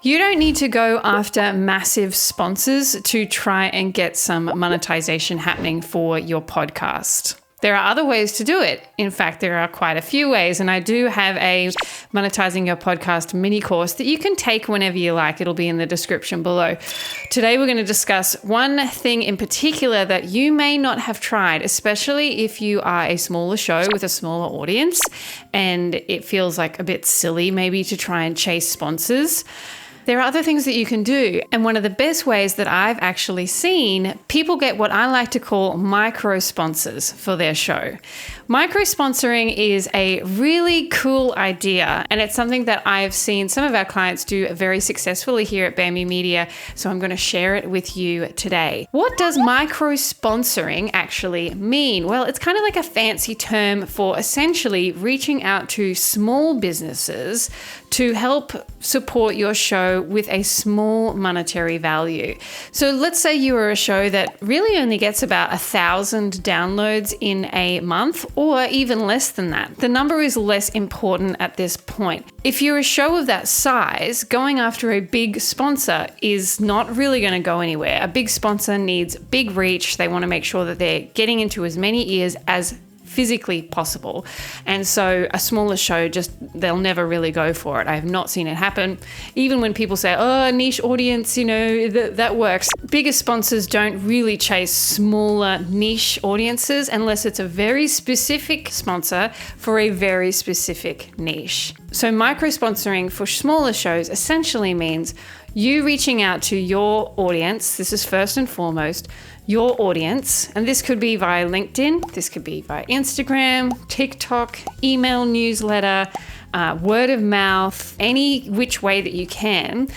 You don't need to go after massive sponsors to try and get some monetization happening for your podcast. There are other ways to do it. In fact, there are quite a few ways, and I do have a Monetizing Your Podcast mini course that you can take whenever you like. It'll be in the description below. Today, we're going to discuss one thing in particular that you may not have tried, especially if you are a smaller show with a smaller audience and it feels like a bit silly maybe to try and chase sponsors. There are other things that you can do. And one of the best ways that I've actually seen, people get what I like to call micro sponsors for their show. Micro sponsoring is a really cool idea, and it's something that I've seen some of our clients do very successfully here at Bamby Media, so I'm going to share it with you today. What does micro sponsoring actually mean? Well, it's kind of like a fancy term for essentially reaching out to small businesses to help support your show with a small monetary value. So let's say you are a show that really only gets about 1,000 downloads in a month, or even less than that. The number is less important at this point. If you're a show of that size, going after a big sponsor is not really going to go anywhere. A big sponsor needs big reach. They want to make sure that they're getting into as many ears as physically possible. And so a smaller show, they'll never really go for it. I have not seen it happen. Even when people say, oh, niche audience, that works. Bigger sponsors don't really chase smaller niche audiences unless it's a very specific sponsor for a very specific niche. So micro sponsoring for smaller shows essentially means you reaching out to your audience. This is first and foremost, your audience. And this could be via LinkedIn, this could be via Instagram, TikTok, email newsletter, word of mouth, any which way that you can,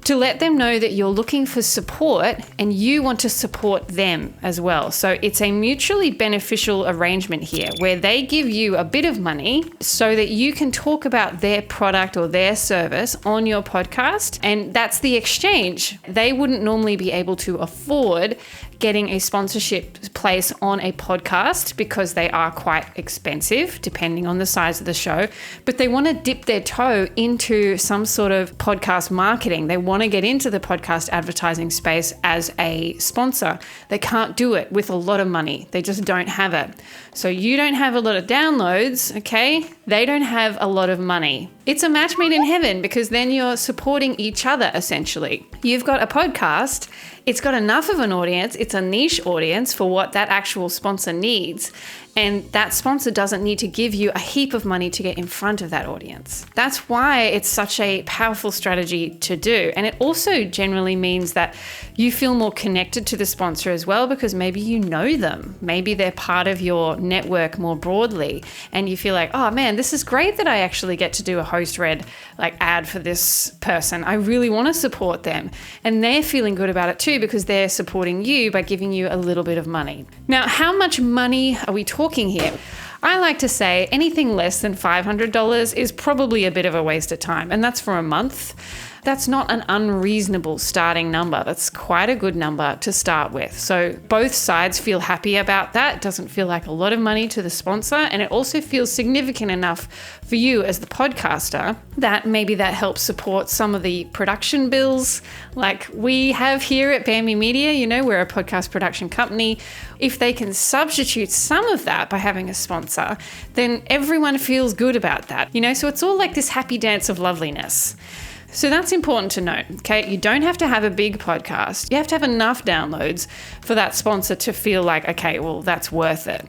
to let them know that you're looking for support and you want to support them as well. So it's a mutually beneficial arrangement here where they give you a bit of money so that you can talk about their product or their service on your podcast. And that's the exchange. They wouldn't normally be able to afford getting a sponsorship place on a podcast because they are quite expensive depending on the size of the show, but they want to dip their toe into some sort of podcast marketing. They want to get into the podcast advertising space as a sponsor. They can't do it with a lot of money. They just don't have it. So you don't have a lot of downloads, okay? They don't have a lot of money. It's a match made in heaven because then you're supporting each other essentially. You've got a podcast, it's got enough of an audience, it's a niche audience for what that actual sponsor needs. And that sponsor doesn't need to give you a heap of money to get in front of that audience. That's why it's such a powerful strategy to do. And it also generally means that you feel more connected to the sponsor as well because maybe you know them. Maybe they're part of your network more broadly. And you feel like, oh man, this is great that I actually get to do a host read ad for this person. I really want to support them. And they're feeling good about it too because they're supporting you by giving you a little bit of money. Now, how much money are we talking here? I like to say anything less than $500 is probably a bit of a waste of time, and that's for a month. That's not an unreasonable starting number. That's quite a good number to start with. So both sides feel happy about that. It doesn't feel like a lot of money to the sponsor, and it also feels significant enough for you as the podcaster that maybe that helps support some of the production bills like we have here at Bamby Media. We're a podcast production company. If they can substitute some of that by having a sponsor, then everyone feels good about that. So it's all like this happy dance of loveliness. So that's important to note, okay? You don't have to have a big podcast. You have to have enough downloads for that sponsor to feel like, okay, well, that's worth it.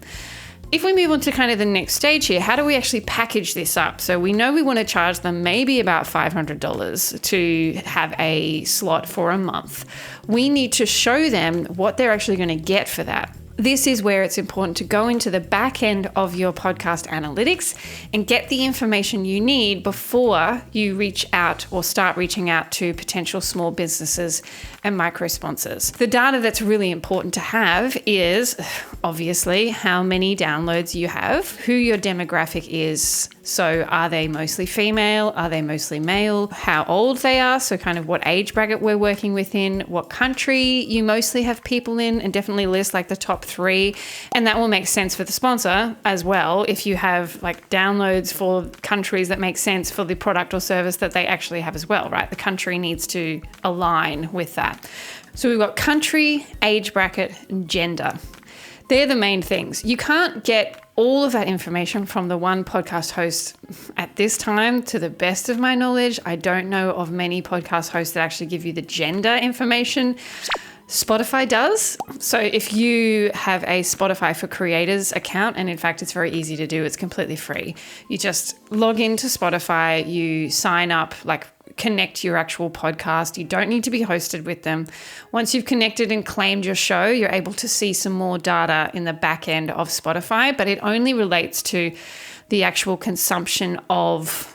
If we move on to kind of the next stage here, how do we actually package this up? So we know we want to charge them maybe about $500 to have a slot for a month. We need to show them what they're actually going to get for that. This is where it's important to go into the back end of your podcast analytics and get the information you need before you reach out or start reaching out to potential small businesses and micro sponsors. The data that's really important to have is obviously how many downloads you have, who your demographic is. So are they mostly female? Are they mostly male? How old they are? So kind of what age bracket we're working within, what country you mostly have people in, and definitely list like the top top 3. And that will make sense for the sponsor as well if you have like downloads for countries that make sense for the product or service that they actually have as well, right? The country needs to align with that. So we've got country, age bracket, and gender. They're the main things. You can't get all of that information from the one podcast host at this time, to the best of my knowledge. I don't know of many podcast hosts that actually give you the gender information. Spotify does. So if you have a Spotify for Creators account, and in fact, it's very easy to do, it's completely free. You just log into Spotify, you sign up, like connect your actual podcast. You don't need to be hosted with them. Once you've connected and claimed your show, you're able to see some more data in the back end of Spotify, but it only relates to the actual consumption of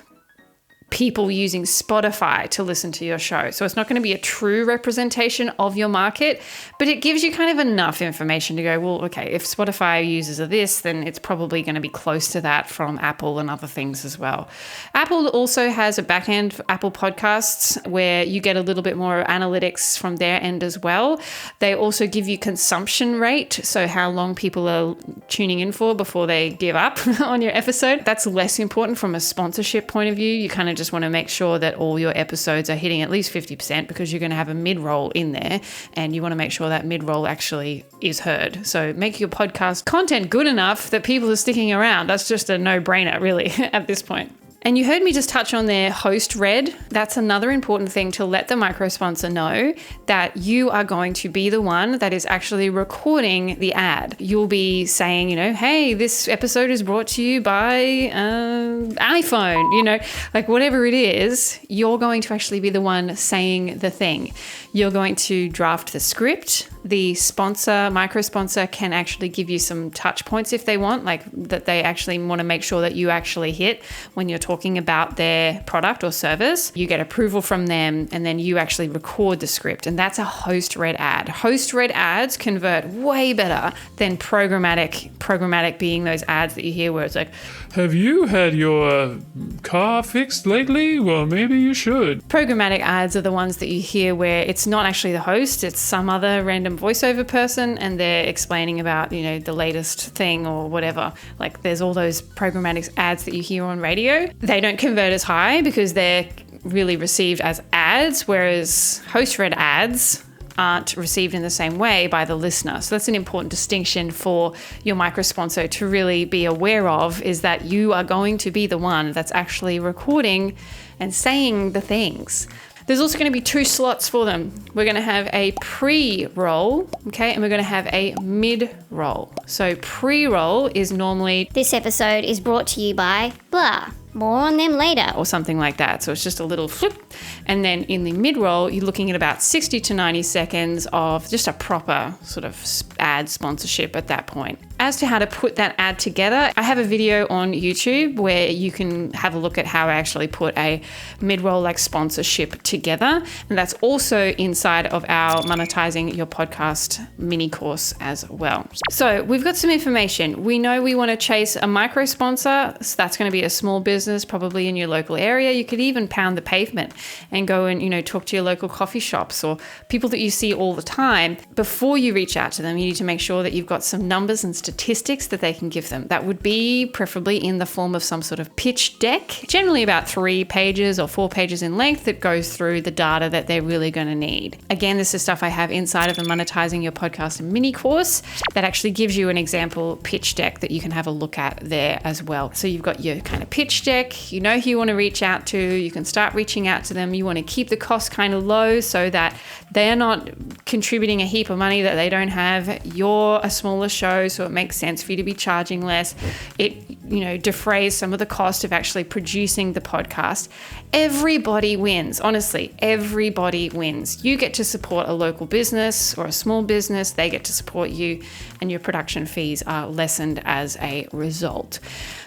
people using Spotify to listen to your show. So it's not going to be a true representation of your market, but it gives you kind of enough information to go, well, okay, if Spotify uses this, then it's probably going to be close to that from Apple and other things as well. Apple also has a backend for Apple Podcasts where you get a little bit more analytics from their end as well. They also give you consumption rate, so how long people are tuning in for before they give up on your episode. That's less important from a sponsorship point of view. You kind of just want to make sure that all your episodes are hitting at least 50% because you're going to have a mid-roll in there and you want to make sure that mid-roll actually is heard. So make your podcast content good enough that people are sticking around. That's just a no-brainer really at this point. And you heard me just touch on their host read. That's another important thing to let the micro sponsor know that you are going to be the one that is actually recording the ad. You'll be saying, hey, this episode is brought to you by iPhone, like whatever it is, you're going to actually be the one saying the thing. You're going to draft the script. The sponsor, micro sponsor, can actually give you some touch points if they want, like that they actually want to make sure that you actually hit when you're talking about their product or service. You get approval from them and then you actually record the script, and that's a host read ad. Host read ads convert way better than programmatic being those ads that you hear where it's like, have you had your car fixed lately? Well, maybe you should. Programmatic ads are the ones that you hear where it's not actually the host, it's some other random voiceover person and they're explaining about, the latest thing or whatever. Like there's all those programmatic ads that you hear on radio. They don't convert as high because they're really received as ads, whereas host read ads aren't received in the same way by the listener. So that's an important distinction for your micro sponsor to really be aware of, is that you are going to be the one that's actually recording and saying the things. There's also going to be 2 slots for them. We're going to have a pre-roll, okay, and we're going to have a mid-roll. So pre-roll is normally, this episode is brought to you by blah. More on them later. Or something like that. So it's just a little flip. And then in the mid-roll, you're looking at about 60 to 90 seconds of just a proper sort of ad sponsorship at that point. As to how to put that ad together, I have a video on YouTube where you can have a look at how I actually put a mid-roll like sponsorship together. And that's also inside of our Monetizing Your Podcast mini course as well. So we've got some information. We know we want to chase a micro sponsor. So that's going to be a small business, probably in your local area. You could even pound the pavement and go and, talk to your local coffee shops or people that you see all the time. Before you reach out to them, you need to make sure that you've got some numbers and statistics that they can give them. That would be preferably in the form of some sort of pitch deck, generally about 3 pages or 4 pages in length, that goes through the data that they're really going to need. Again, this is stuff I have inside of the Monetizing Your Podcast mini course that actually gives you an example pitch deck that you can have a look at there as well. So you've got your kind of pitch deck, you know who you want to reach out to, you can start reaching out to them. You want to keep the costs kind of low so that they're not contributing a heap of money that they don't have. You're a smaller show, so it makes sense for you to be charging less. It, defrays some of the cost of actually producing the podcast. Everybody wins. Honestly, everybody wins. You get to support a local business or a small business. They get to support you, and your production fees are lessened as a result.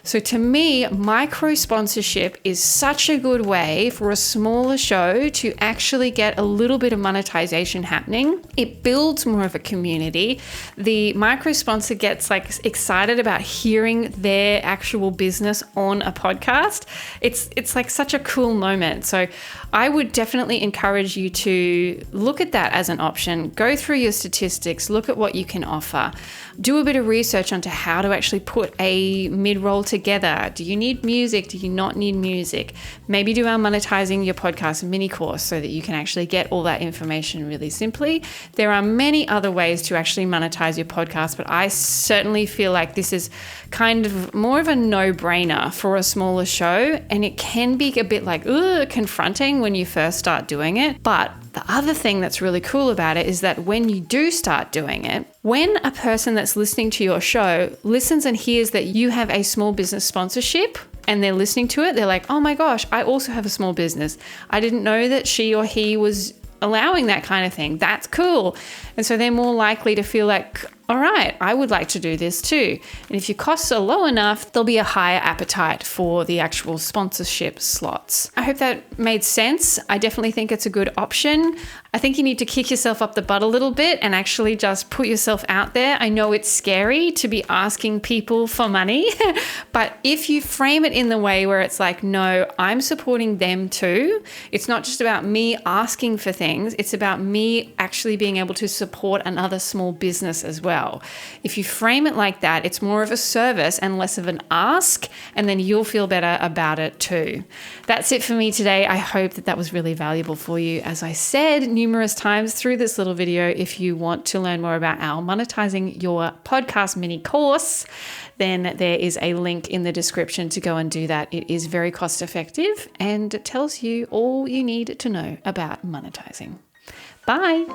So to me, micro sponsorship is such a good way for a smaller show to actually get a little bit of monetization happening. It builds more of a community. The micro sponsor gets excited about hearing their actual business on a podcast, it's like such a cool moment. So I would definitely encourage you to look at that as an option. Go through your statistics, look at what you can offer. Do a bit of research onto how to actually put a mid-roll together. Do you need music? Do you not need music? Maybe do our Monetizing Your Podcast mini course so that you can actually get all that information really simply. There are many other ways to actually monetize your podcast, but I certainly feel like this is kind of more of a no-brainer for a smaller show, and it can be a bit like confronting when you first start doing it. But the other thing that's really cool about it is that when you do start doing it, when a person that's listening to your show listens and hears that you have a small business sponsorship and they're listening to it, they're like, oh my gosh, I also have a small business. I didn't know that she or he was allowing that kind of thing. That's cool. And so they're more likely to feel like, all right, I would like to do this too. And if your costs are low enough, there'll be a higher appetite for the actual sponsorship slots. I hope that made sense. I definitely think it's a good option. I think you need to kick yourself up the butt a little bit and actually just put yourself out there. I know it's scary to be asking people for money, but if you frame it in the way where it's like, no, I'm supporting them too. It's not just about me asking for things. It's about me actually being able to support another small business as well. If you frame it like that, it's more of a service and less of an ask, and then you'll feel better about it too. That's it for me today. I hope that was really valuable for you. As I said numerous times through this little video, if you want to learn more about our Monetizing Your Podcast mini course, then there is a link in the description to go and do that. It is very cost effective and it tells you all you need to know about monetizing. Bye.